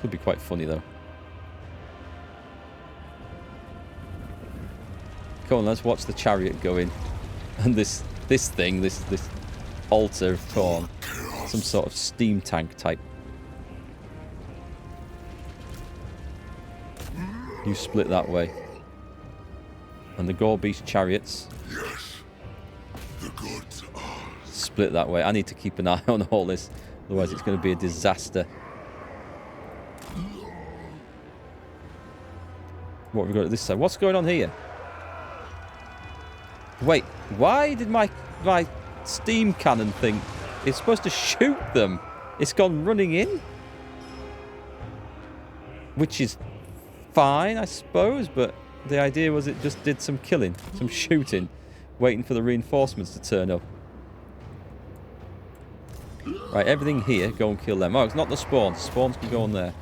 Could be quite funny, though. Come on, let's watch the chariot go in. And this thing, this altar of Khorne. Some sort of steam tank type. You split that way. And the Gore Beast chariots. Yes. The gods are. Split that way. I need to keep an eye on all this. Otherwise it's going to be a disaster. What have we got at this side? What's going on here? Wait, why did my steam cannon thing... It's supposed to shoot them. It's gone running in. Which is fine, I suppose, but the idea was it just did some killing, some shooting, waiting for the reinforcements to turn up. Right, everything here, go and kill them. Oh, it's not the spawns. Spawns can go on there.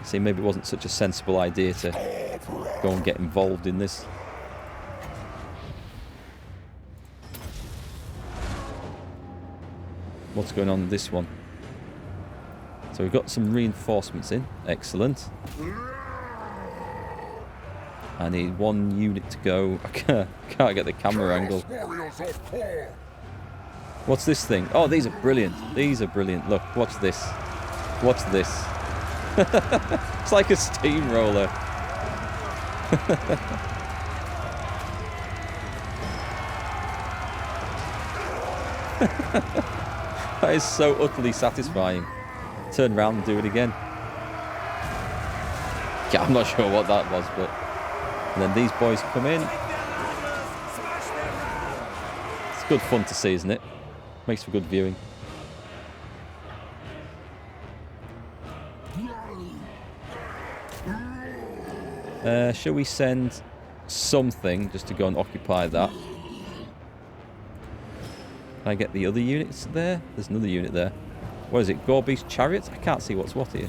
See, maybe it wasn't such a sensible idea to go and get involved in this. What's going on with this one? So we've got some reinforcements in. Excellent. I need one unit to go. I can't get the camera angle. What's this thing? Oh, these are brilliant. These are brilliant. Look, watch this. Watch this. It's like a steamroller. That is so utterly satisfying. Turn around and do it again. Yeah, I'm not sure what that was, but... And then these boys come in. It's good fun to see, isn't it? Makes for good viewing. Shall we send something just to go and occupy that? Can I get the other units there? There's another unit there. What is it? Gore Beast chariots? I can't see what's what here.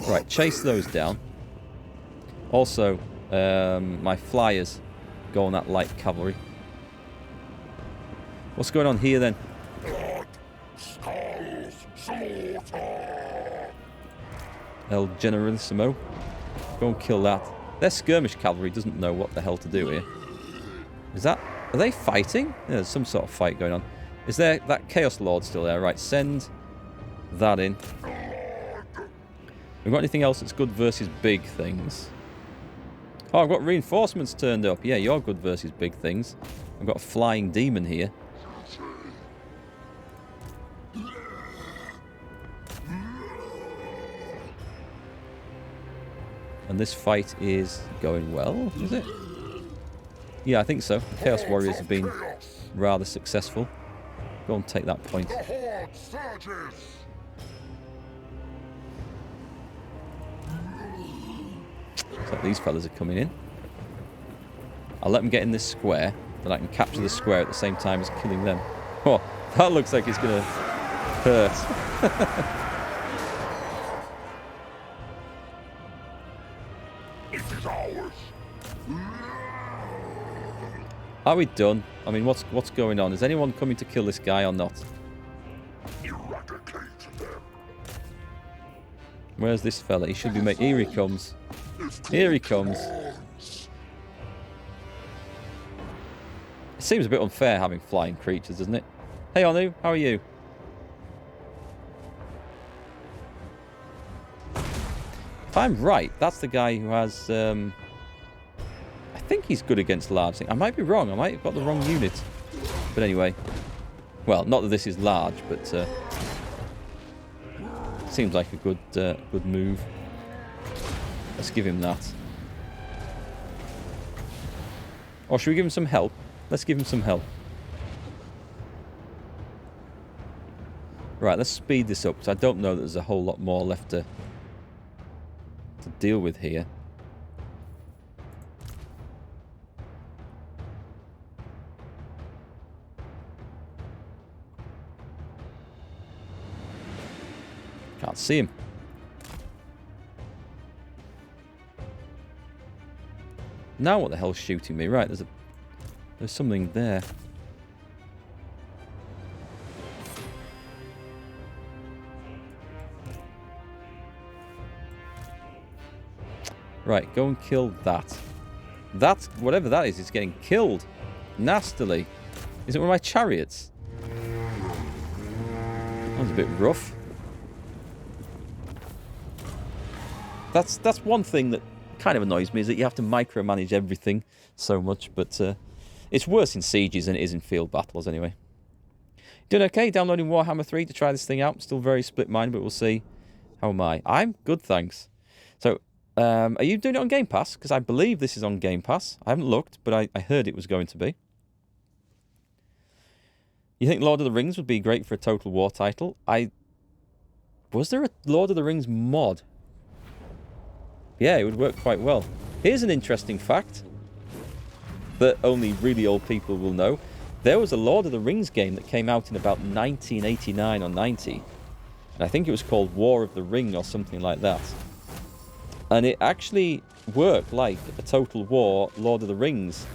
Right, chase those down. Also, my flyers go on that light cavalry. What's going on here then? El Generalissimo. Go and kill that. Their skirmish cavalry doesn't know what the hell to do here. Is that... Are they fighting? Yeah, there's some sort of fight going on. Is there that Chaos Lord still there? Right, send that in. We've got anything else that's good versus big things? Oh, I've got reinforcements turned up. Yeah, you're good versus big things. I've got a flying demon here. And this fight is going well, is it? Yeah, I think so. Chaos Warriors have been rather successful. Go and take that point. So these fellas are coming in. I'll let them get in this square, then I can capture the square at the same time as killing them. Oh, that looks like it's going to hurt. Are we done? I mean, what's going on? Is anyone coming to kill this guy or not? Where's this fella? He should be making... Here he comes. Here he comes. It seems a bit unfair having flying creatures, doesn't it? Hey, Anu, how are you? If I'm right, that's the guy who has... I think he's good against large things. I might be wrong. I might have got the wrong unit. But anyway. Well, not that this is large, but... seems like a good move. Let's give him that. Or should we give him some help? Let's give him some help. Right, let's speed this up, because I don't know that there's a whole lot more left to deal with here. Can't see him. Now what the hell's shooting me? Right, there's something there. Right, go and kill that. That, whatever that is getting killed. Nastily. Is it one of my chariots? That was a bit rough. That's one thing that kind of annoys me, is that you have to micromanage everything so much, but it's worse in sieges than it is in field battles anyway. Doing okay, downloading Warhammer 3 to try this thing out. Still very split-minded, but we'll see. How am I? I'm good, thanks. So, are you doing it on Game Pass? Because I believe this is on Game Pass. I haven't looked, but I heard it was going to be. You think Lord of the Rings would be great for a Total War title? Was there a Lord of the Rings mod? Yeah, it would work quite well. Here's an interesting fact that only really old people will know. There was a Lord of the Rings game that came out in about 1989 or 90. And I think it was called War of the Ring or something like that. And it actually worked like a Total War Lord of the Rings.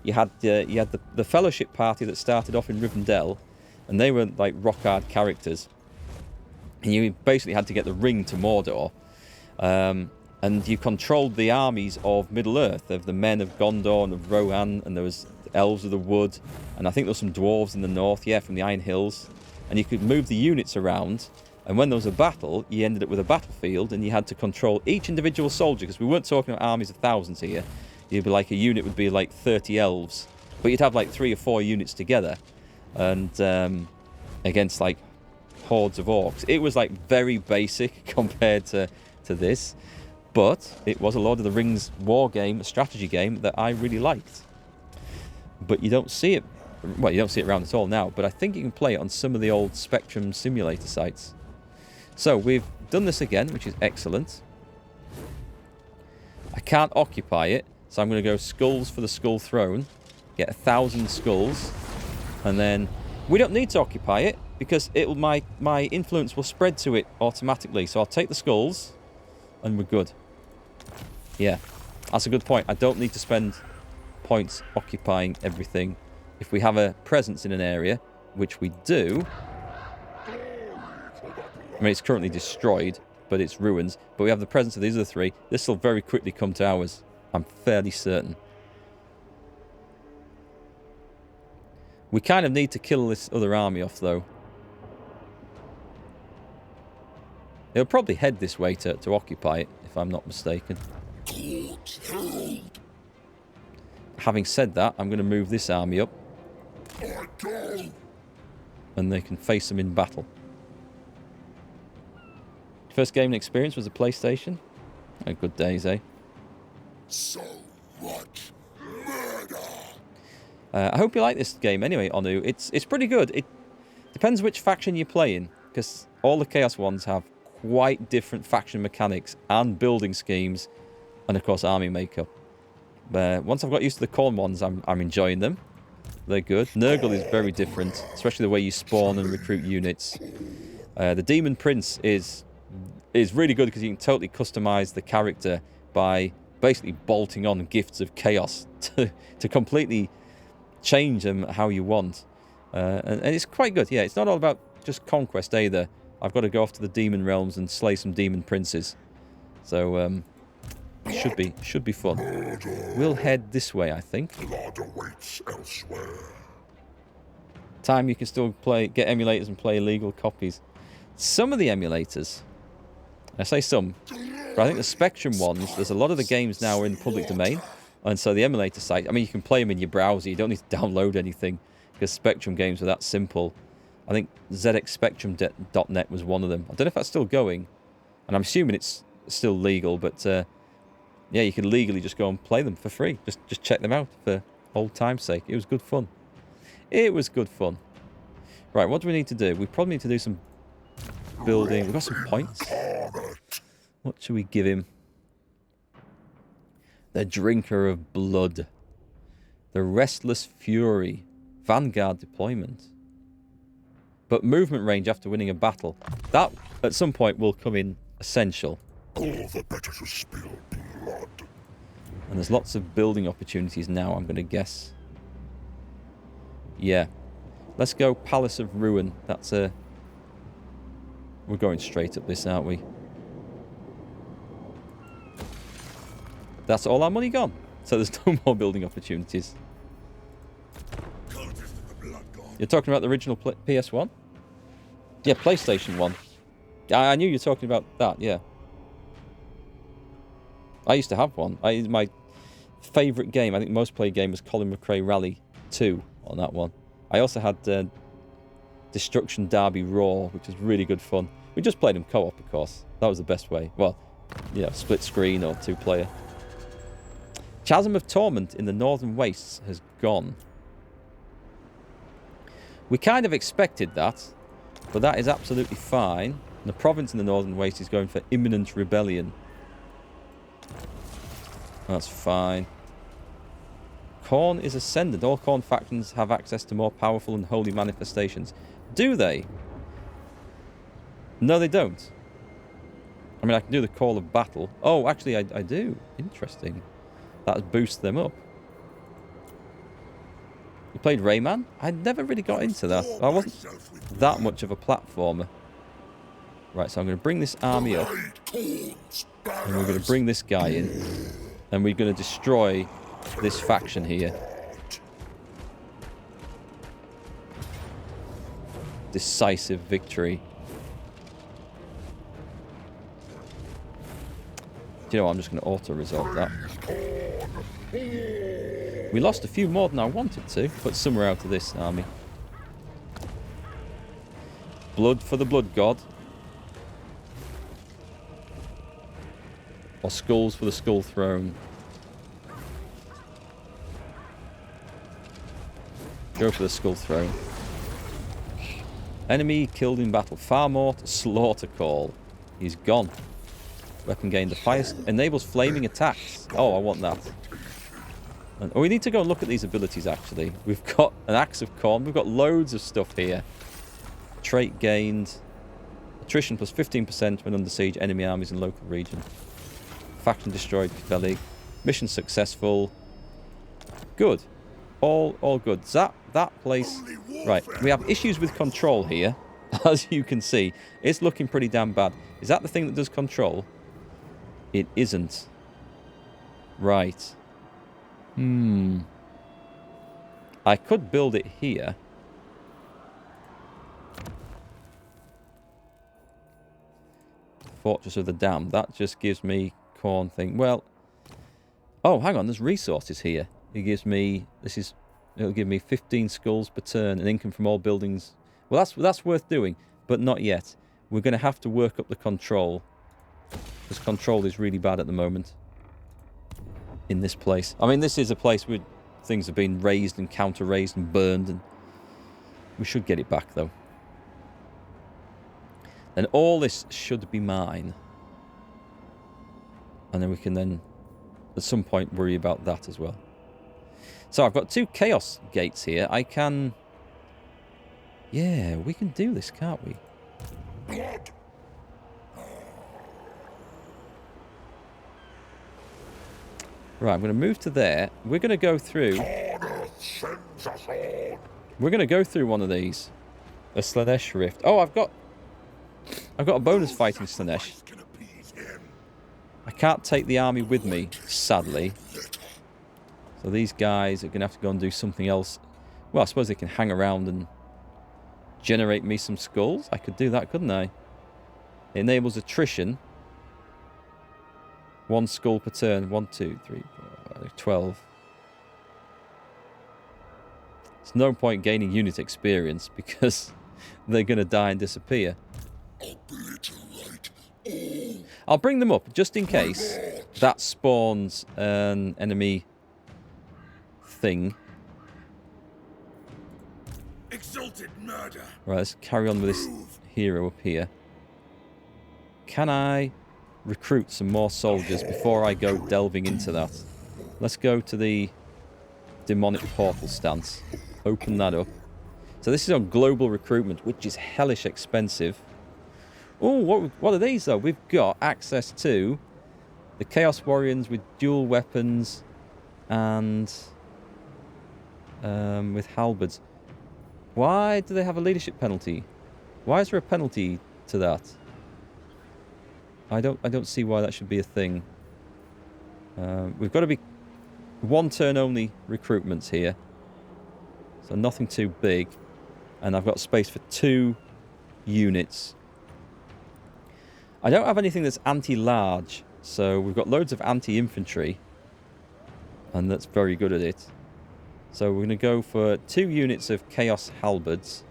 You had the Fellowship party that started off in Rivendell, and they were like rock-hard characters. And you basically had to get the ring to Mordor. And you controlled the armies of Middle-earth, of the men of Gondor and of Rohan, and there was elves of the wood, and I think there were some dwarves in the north, yeah, from the Iron Hills. And you could move the units around, and when there was a battle, you ended up with a battlefield, and you had to control each individual soldier, because we weren't talking about armies of thousands here. You'd be like, a unit would be like 30 elves, but you'd have like 3 or 4 units together, and against like hordes of orcs. It was like very basic compared to this, but it was a Lord of the Rings war game, a strategy game that I really liked. But you don't see it, well, you don't see it around at all now, but I think you can play it on some of the old Spectrum simulator sites. So we've done this again, which is excellent. I can't occupy it, so I'm going to go skulls for the skull throne, get 1,000 skulls, and then we don't need to occupy it because it'll my influence will spread to it automatically. So I'll take the skulls, and we're good. Yeah, that's a good point. I don't need to spend points occupying everything. If we have a presence in an area, which we do, I mean, it's currently destroyed, but it's ruins. But we have the presence of these other 3. This will very quickly come to ours. I'm fairly certain. We kind of need to kill this other army off, though. It'll probably head this way to occupy it, if I'm not mistaken. Having said that, I'm going to move this army up. And they can face them in battle. First gaming experience was a PlayStation. Oh, good days, eh? So much murder. I hope you like this game anyway, Onu. It's pretty good. It depends which faction you're playing, because all the Chaos ones have quite different faction mechanics and building schemes, and of course army makeup. But once I've got used to the Khorne ones, I'm enjoying them. They're good. Nurgle is very different, especially the way you spawn and recruit units. The Demon Prince is really good because you can totally customize the character by basically bolting on gifts of chaos to completely change them how you want. And it's quite good. Yeah, it's not all about just conquest either. I've got to go off to the demon realms and slay some demon princes. So should be fun. We'll head this way, I think. Blood awaits elsewhere. Time you can still get emulators and play illegal copies. Some of the emulators, I say some, but I think the Spectrum ones, there's a lot of the games now are in the public domain, and so the emulator site, I mean, you can play them in your browser, you don't need to download anything, because Spectrum games are that simple. I think ZXSpectrum.net was one of them. I don't know if that's still going, and I'm assuming it's still legal, but yeah, you can legally just go and play them for free. Just check them out for old time's sake. It was good fun. It was good fun. Right, what do we need to do? We probably need to do some building. We've got some points. What should we give him? The Drinker of Blood. The Restless Fury. Vanguard deployment. But movement range after winning a battle. That, at some point, will come in essential. All the better to spill blood. And there's lots of building opportunities now, I'm going to guess. Yeah. Let's go Palace of Ruin. That's a... We're going straight up this, aren't we? That's all our money gone. So there's no more building opportunities. You're talking about the original PS1? Yeah, PlayStation 1. I knew you were talking about that, yeah. I used to have one. My favourite game, I think most played game, was Colin McRae Rally 2 on that one. I also had Destruction Derby Raw, which was really good fun. We just played them co-op, of course. That was the best way. Well, you know, split screen or two-player. Chasm of Torment in the Northern Wastes has gone. We kind of expected that, but that is absolutely fine. The province in the Northern Wastes is going for imminent rebellion. That's fine. Khorne is ascendant. All Khorne factions have access to more powerful and holy manifestations. Do they? No, they don't. I mean, I can do the Call of Battle. Oh, actually, I do. Interesting. That boosts them up. You played Rayman? I never really got into that. I wasn't that much of a platformer. Right, so I'm going to bring this army up. And we're going to bring this guy in. And we're going to destroy this faction here. Decisive victory. Do you know what? I'm just going to auto-resolve that. We lost a few more than I wanted to. Put somewhere out of this army. Blood for the Blood God. Or skulls for the Skull Throne. Go for the Skull Throne. Enemy killed in battle. Farmort Slaughter Call. He's gone. Weapon gained. The fire enables flaming attacks. Oh, I want that. And, oh, we need to go and look at these abilities, actually. We've got an Axe of Khorne. We've got loads of stuff here. Trait gained. Attrition plus 15% when under siege. Enemy armies in local region. Faction destroyed. Belly. Mission successful. Good. All good. That place... Right, we have issues with control here. As you can see, it's looking pretty damn bad. Is that the thing that does control? It isn't. Right. I could build it here. Fortress of the Dam. That just gives me Khorne thing. Well... Oh, hang on. There's resources here. It gives me... It'll give me 15 skulls per turn and income from all buildings. Well, that's worth doing, but not yet. We're going to have to work up the control. Because control is really bad at the moment. In this place. I mean, this is a place where things have been raised and counter-raised and burned. And we should get it back, though. And all this should be mine. And then we can then, at some point, worry about that as well. So I've got 2 Chaos Gates here. I can... Yeah, we can do this, can't we? Right, I'm going to move to there. We're going to go through... We're going to go through one of these. A Slanesh Rift. Oh, I've got a bonus fighting Slanesh. I can't take the army with me, sadly. So these guys are going to have to go and do something else. Well, I suppose they can hang around and generate me some skulls. I could do that, couldn't I? It enables attrition. 1 skull per turn. 1, 2, 3, 4, 5, 12. There's no point gaining unit experience because they're going to die and disappear. I'll bring them up just in case that spawns an enemy thing. Exalted murder. Right, let's carry on with this hero up here. Can I recruit some more soldiers before I go delving into that? Let's go to the demonic portal stance. Open that up. So this is on global recruitment, which is hellish expensive. Oh, what are these though? We've got access to the Chaos Warriors with dual weapons and with halberds. Why do they have a leadership penalty? Why is there a penalty to that? I don't see why that should be a thing. We've got to be one turn only recruitments here. So nothing too big. And I've got space for 2 units. I don't have anything that's anti-large. So we've got loads of anti-infantry. And that's very good at it. So we're going to go for 2 units of Chaos Halberds.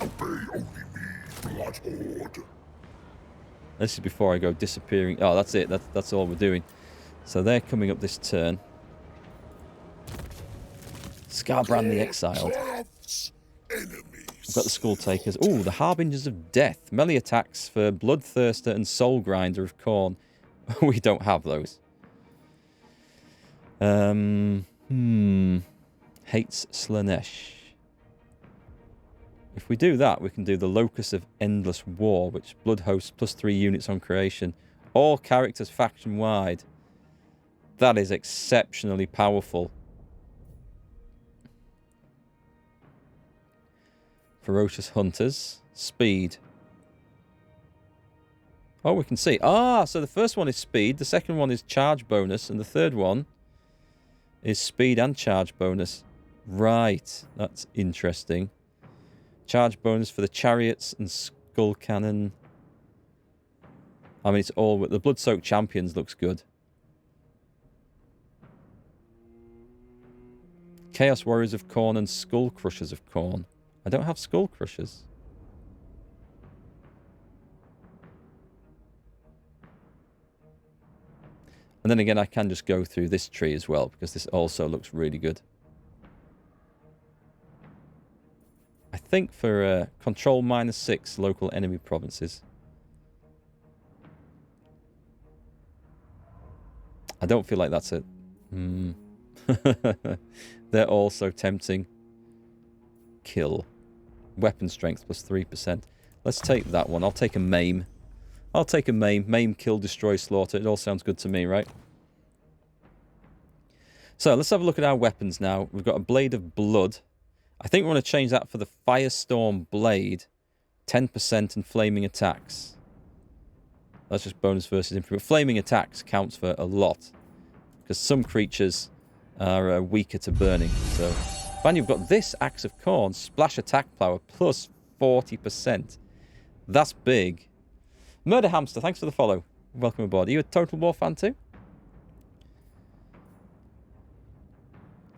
Obey only me, Blood Horde. This is before I go disappearing. Oh, that's it. That's all we're doing. So they're coming up this turn. Scarbrand the Exiled. We've got the Skull Takers. Ooh, the Harbingers of Death. Melee attacks for Bloodthirster and Soul Grinder of Khorne. We don't have those. Hates Slanesh. If we do that, we can do the Locus of Endless War, which blood hosts +3 units on creation. All characters faction-wide. That is exceptionally powerful. Ferocious Hunters. Speed. Oh, we can see. Ah, so the first one is speed, the second one is charge bonus, and the third one is speed and charge bonus. Right, that's interesting. Charge bonus for the chariots and skull cannon. I mean, it's all... The Blood-Soaked Champions looks good. Chaos Warriors of Khorne and Skull Crushers of Khorne. I don't have Skull Crushers. And then again, I can just go through this tree as well, because this also looks really good. I think for control -6 local enemy provinces. I don't feel like that's it. They're also tempting. Kill. Weapon strength +3%. Let's take that one. I'll take a maim. I'll take a maim. Maim, kill, destroy, slaughter. It all sounds good to me, right? So let's have a look at our weapons now. We've got a Blade of Blood. I think we want to change that for the Firestorm Blade. 10% and flaming attacks. That's just bonus versus infantry. But flaming attacks counts for a lot. Because some creatures are weaker to burning. So, and you've got this Axe of Khorne. Splash attack power plus 40%. That's big. Murder Hamster, thanks for the follow. Welcome aboard. Are you a Total War fan too?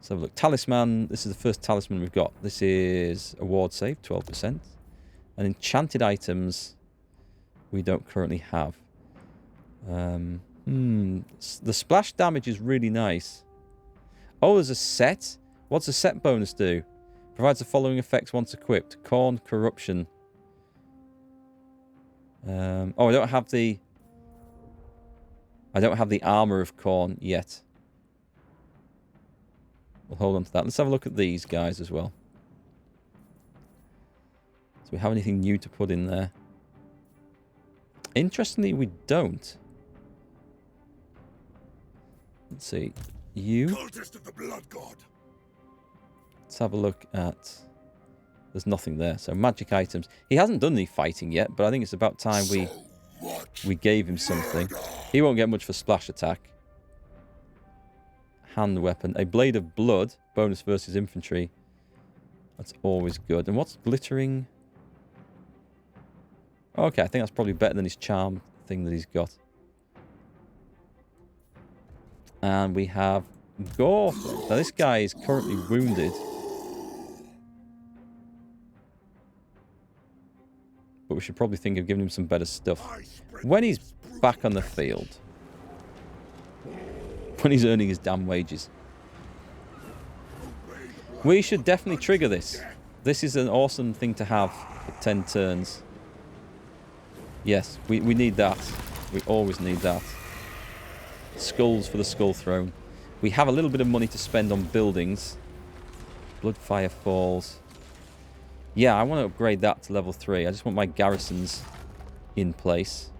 So look, Talisman. This is the first Talisman we've got. This is a ward save, 12%. And enchanted items we don't currently have. The splash damage is really nice. Oh, there's a set. What's a set bonus do? Provides the following effects once equipped. Khorne Corruption. Oh, I don't have the armor of Khorne yet. We'll hold on to that. Let's have a look at these guys as well. Do we have anything new to put in there? Interestingly, we don't. Let's see. You. Cultist of the Blood God. Let's have a look at... There's nothing there. So magic items. He hasn't done any fighting yet, but I think it's about time we gave him something. He won't get much for splash attack. Hand weapon. A Blade of Blood. Bonus versus infantry. That's always good. And what's glittering? Okay, I think that's probably better than his charm thing that he's got. And we have Gorth. Now this guy is currently wounded. But we should probably think of giving him some better stuff. When he's back on the field. When he's earning his damn wages. We should definitely trigger this. This is an awesome thing to have for 10 turns. Yes, we need that. We always need that. Skulls for the Skull Throne. We have a little bit of money to spend on buildings. Bloodfire Falls. Yeah, I want to upgrade that to level 3. I just want my garrisons in place.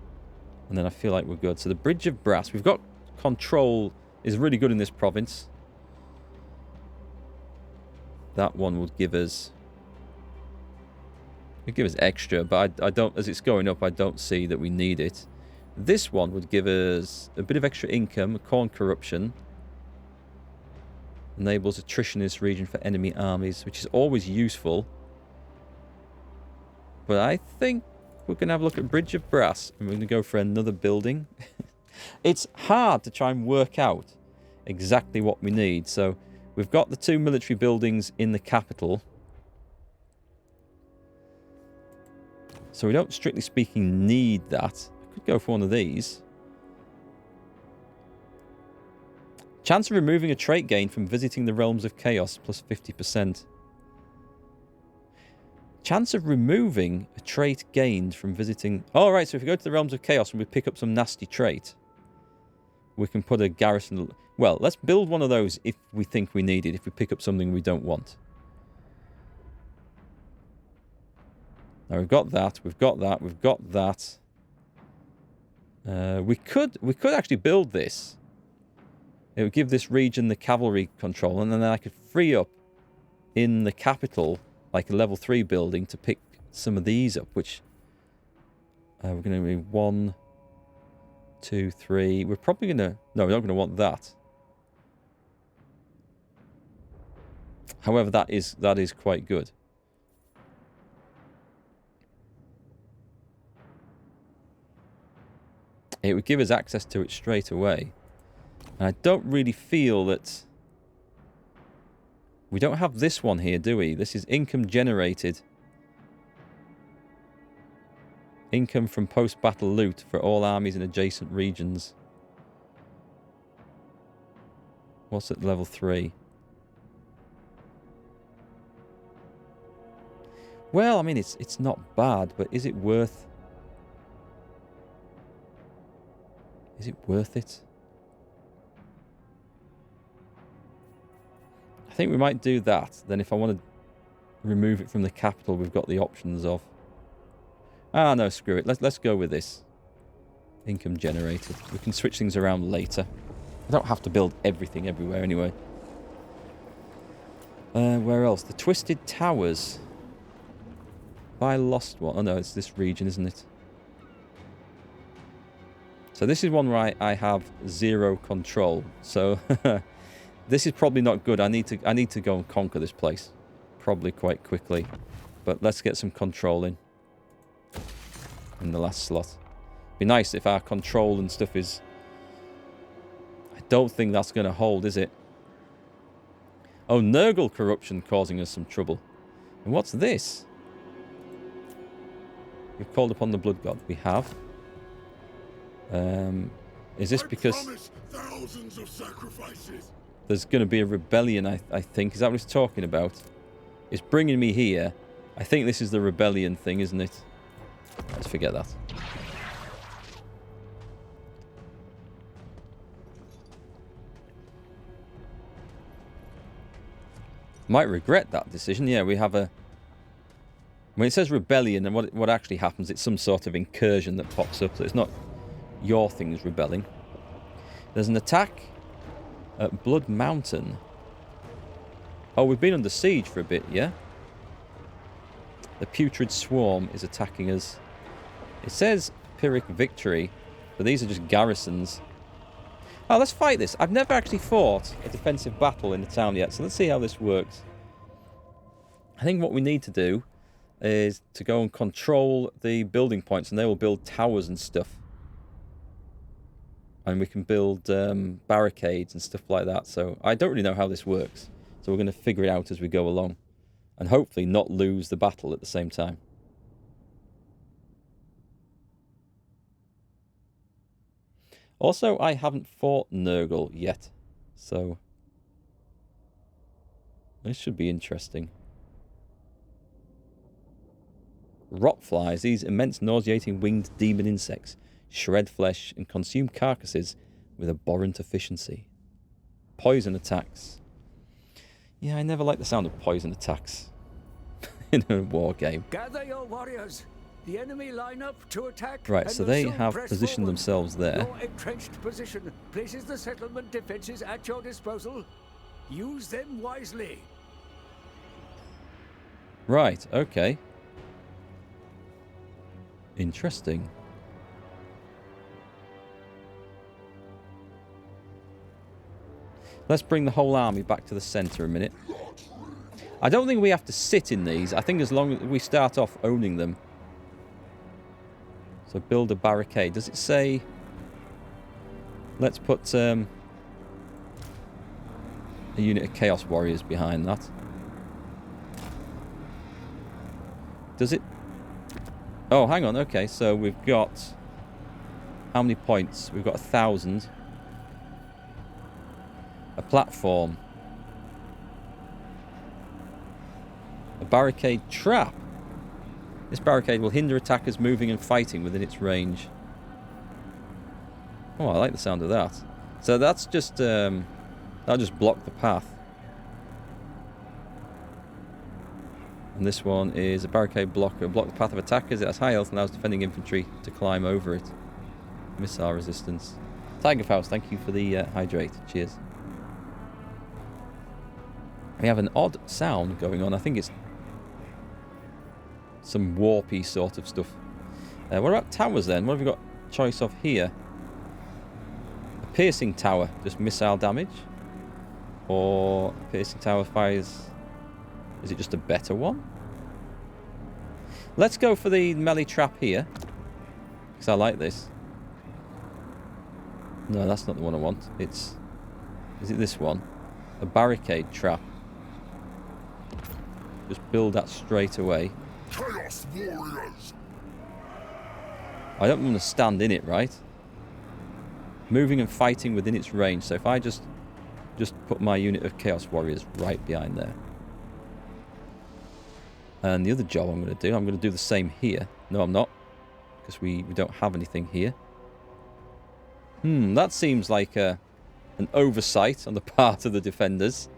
And then I feel like we're good. So the Bridge of Brass. We've got control is really good in this province. That one would give us... It'd give us extra, but I don't... As it's going up, I don't see that we need it. This one would give us a bit of extra income, Khorne corruption. Enables attrition in this region for enemy armies, which is always useful. But I think we're going to have a look at Bridge of Brass, and we're going to go for another building. It's hard to try and work out exactly what we need. So we've got the 2 military buildings in the capital. So we don't, strictly speaking, need that. I could go for one of these. Chance of removing a trait gained from visiting the Realms of Chaos, plus 50%. Chance of removing a trait gained from visiting... Oh, right, so if we go to the Realms of Chaos and we pick up some nasty trait, we can put a garrison... Well, let's build one of those if we think we need it, if we pick up something we don't want. Now, we've got that, we've got that, we've got that. We could actually build this. It would give this region the cavalry control, and then I could free up in the capital, like a level 3 building, to pick some of these up, which we're going to be 1, 2, 3. We're probably going to... No, we're not going to want that. However, that is quite good. It would give us access to it straight away. And I don't really feel that... We don't have this one here, do we? This is income generated. Income from post-battle loot for all armies in adjacent regions. What's at level 3? Well, I mean, it's not bad, but is it worth... Is it worth it? I think we might do that. Then if I want to remove it from the capital, we've got the options of... Ah, no, screw it. Let's go with this. Income generated. We can switch things around later. I don't have to build everything everywhere anyway. Where else? The Twisted Towers. Have I lost one? Oh no, it's this region, isn't it? So this is one where I have 0 control. So this is probably not good. I need to go and conquer this place, probably quite quickly. But let's get some control in the last slot. Be nice if our control and stuff is... I don't think that's going to hold, is it? Oh, Nurgle corruption causing us some trouble. And what's this? We've called upon the Blood God. We have. Is this because thousands of sacrifices? There's going to be a rebellion, I think. Is that what he's talking about? It's bringing me here. I think this is the rebellion thing, isn't it? Let's forget that. Might regret that decision. Yeah, we have a... When it says rebellion, and what actually happens, it's some sort of incursion that pops up. So it's not your things rebelling. There's an attack at Blood Mountain. Oh, we've been under siege for a bit, yeah? The Putrid Swarm is attacking us. It says Pyrrhic Victory, but these are just garrisons. Oh, let's fight this. I've never actually fought a defensive battle in the town yet, so let's see how this works. I think what we need to do is to go and control the building points, and they will build towers and stuff. And we can build barricades and stuff like that. So I don't really know how this works. So we're going to figure it out as we go along. And hopefully not lose the battle at the same time. Also, I haven't fought Nurgle yet. So this should be interesting. Rotflies, these immense nauseating winged demon insects, shred flesh and consume carcasses with abhorrent efficiency. Poison attacks. Yeah, I never like the sound of poison attacks in a war game. Gather your warriors. The enemy line up to attack. Right, so they have positioned themselves there. Your entrenched position places the settlement defenses at your disposal. Use them wisely. Right, okay. Let's bring the whole army back to the centre a minute. I don't think we have to sit in these. I think as long as we start off owning them. So build a barricade. Does it say... Let's put a unit of Chaos Warriors behind that. Does it? Oh, hang on. Okay, so we've got... How many points? We've got 1,000. A platform. A barricade trap. This barricade will hinder attackers moving and fighting within its range. Oh, I like the sound of that. So that's just... that'll just block the path. And this one is a barricade blocker. Block the path of attackers. It has high health and allows defending infantry to climb over it. Missile resistance. Tiger Faust, thank you for the hydrate. Cheers. We have an odd sound going on. I think it's some warpy sort of stuff. What about towers then? What have we got choice of here? A piercing tower, just missile damage? Or a piercing tower fires... Is it just a better one? Let's go for the melee trap here. Because I like this. No, that's not the one I want. It's... Is it this one? A barricade trap. Just build that straight away. Chaos Warriors! I don't want to stand in it, right? Moving and fighting within its range. So if I just put my unit of Chaos Warriors right behind there. And the other job I'm going to do the same here. No, I'm not. Because we don't have anything here. That seems like an oversight on the part of the defenders.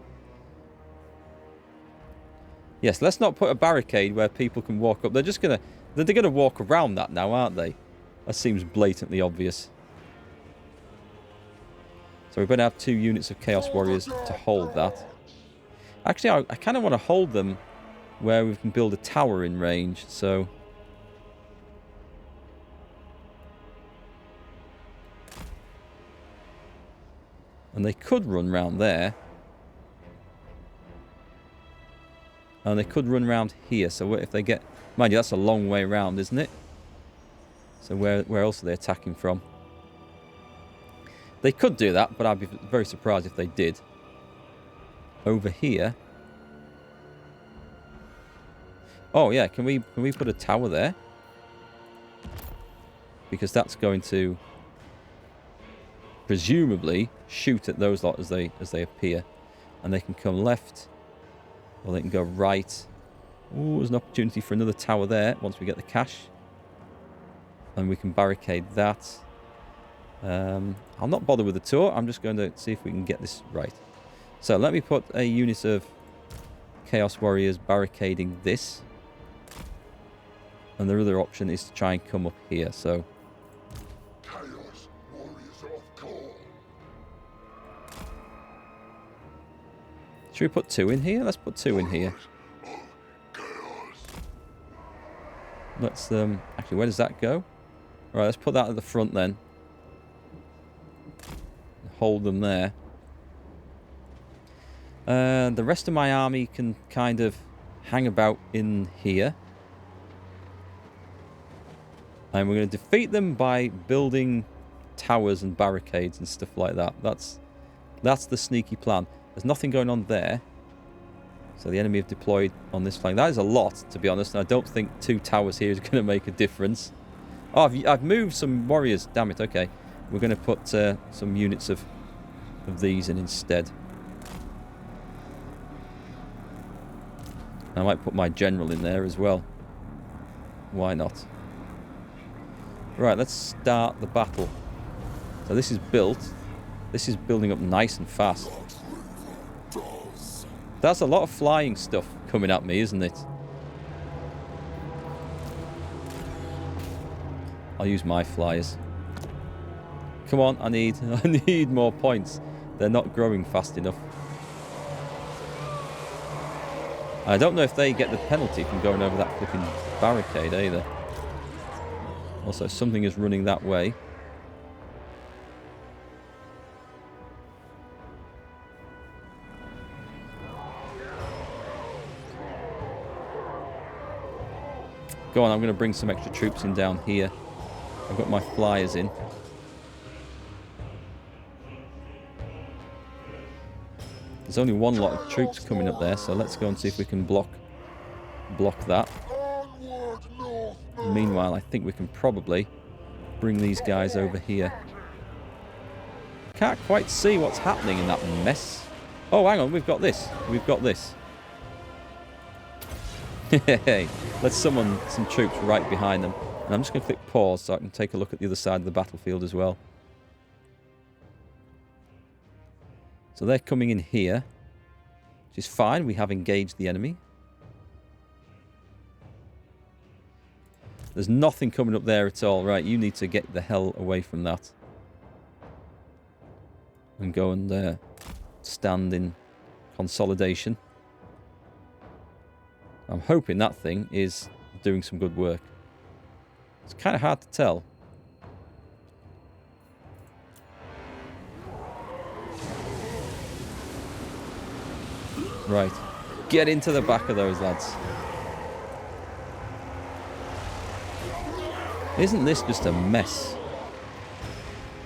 Yes, let's not put a barricade where people can walk up. They're gonna walk around that now, aren't they? That seems blatantly obvious. So we're going to have 2 units of Chaos Warriors to hold that. Actually, I kind of want to hold them where we can build a tower in range, so... And they could run round there. And they could run round here, so what if they get... Mind you, that's a long way round, isn't it? So where else are they attacking from? They could do that, but I'd be very surprised if they did. Over here... Oh yeah, can we put a tower there? Because that's going to presumably shoot at those lot as they appear, and they can come left, or they can go right. Ooh, there's an opportunity for another tower there once we get the cash, and we can barricade that. I'll not bother with the tour. I'm just going to see if we can get this right. So let me put a unit of Chaos Warriors barricading this. And the other option is to try and come up here, so... Chaos Warriors of Khorne! Should we put 2 in here? Let's put 2 in here. Let's, actually, where does that go? Right, let's put that at the front then. Hold them there. The rest of my army can kind of hang about in here. And we're going to defeat them by building towers and barricades and stuff like that. That's the sneaky plan. There's nothing going on there. So the enemy have deployed on this flank. That is a lot, to be honest. And I don't think 2 towers here is going to make a difference. Oh, I've moved some warriors. Damn it. Okay. We're going to put some units of these in instead. I might put my general in there as well. Why not? Right, let's start the battle. So this is built. This is building up nice and fast. That's a lot of flying stuff coming at me, isn't it? I'll use my flyers. Come on, I need more points. They're not growing fast enough. I don't know if they get the penalty from going over that flipping barricade either. Also, something is running that way. Go on, I'm going to bring some extra troops in down here. I've got my flyers in. There's only one lot of troops coming up there, so let's go and see if we can block that. Onward, North. Meanwhile, I think we can probably bring these guys over here. Can't quite see what's happening in that mess. Oh, hang on, we've got this. We've got this. Hey, let's summon some troops right behind them. And I'm just going to click pause so I can take a look at the other side of the battlefield as well. So they're coming in here, which is fine. We have engaged the enemy. There's nothing coming up there at all. Right, you need to get the hell away from that. And go and stand in consolidation. I'm hoping that thing is doing some good work. It's kind of hard to tell. Right. Get into the back of those lads. Isn't this just a mess?